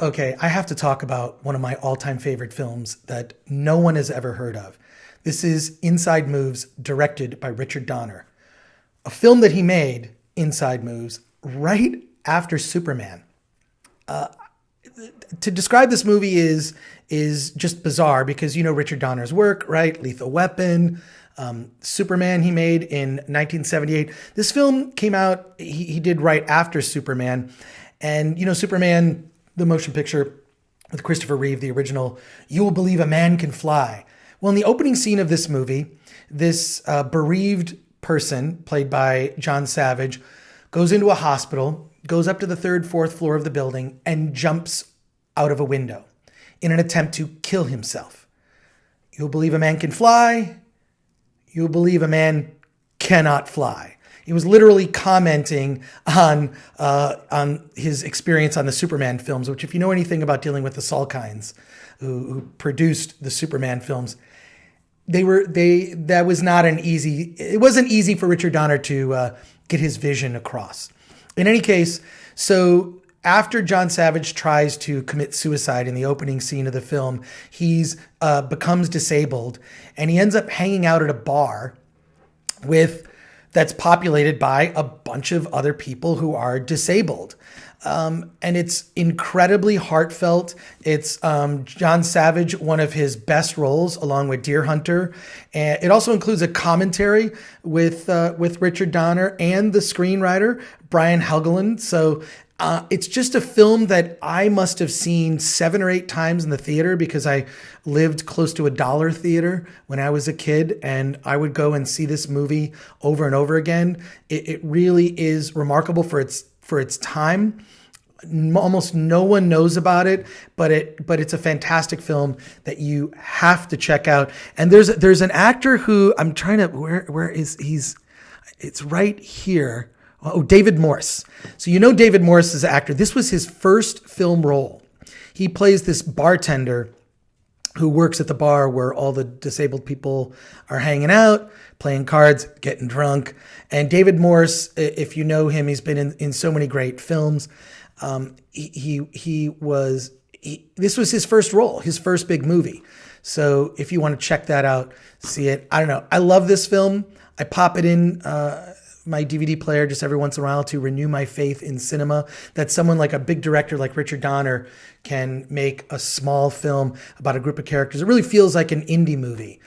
Okay, I have to talk about one of my all-time favorite films that no one has ever heard of. This is Inside Moves, directed by Richard Donner. A film that he made, Inside Moves, right after Superman. To describe this movie is just bizarre because you know Richard Donner's work, right? Lethal Weapon, Superman he made in 1978. This film came out, he did right after Superman. And, you know, Superman, the motion picture with Christopher Reeve, the original, you will believe a man can fly. Well, in the opening scene of this movie, this bereaved person, played by John Savage, goes into a hospital, goes up to the third, fourth floor of the building, and jumps out of a window in an attempt to kill himself. You'll believe a man can fly. You'll believe a man cannot fly. He was literally commenting on his experience on the Superman films, which, if you know anything about dealing with the Salkinds, who produced the Superman films, it wasn't easy for Richard Donner to get his vision across. In any case, so after John Savage tries to commit suicide in the opening scene of the film, he's becomes disabled, and he ends up hanging out at a bar that's populated by a bunch of other people who are disabled. And it's incredibly heartfelt. It's John Savage, one of his best roles, along with Deer Hunter. And it also includes a commentary with Richard Donner and the screenwriter, Brian Helgeland. So it's just a film that I must have seen 7 or 8 times in the theater because I lived close to a dollar theater when I was a kid, and I would go and see this movie over and over again. It really is remarkable for its time. Almost no one knows about it, but it's a fantastic film that you have to check out. And there's an actor who I'm trying to where is he's it's right here. Oh, David Morse. So you know David Morse is an actor. This was his first film role. He plays this bartender who works at the bar where all the disabled people are hanging out, playing cards, getting drunk. And David Morse, if you know him, he's been in so many great films. This was his first role, his first big movie. So if you want to check that out, see it. I don't know. I love this film. I pop it in my DVD player just every once in a while to renew my faith in cinema, that someone like a big director like Richard Donner can make a small film about a group of characters. It really feels like an indie movie,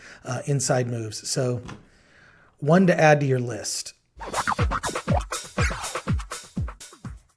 Inside Moves. So one to add to your list.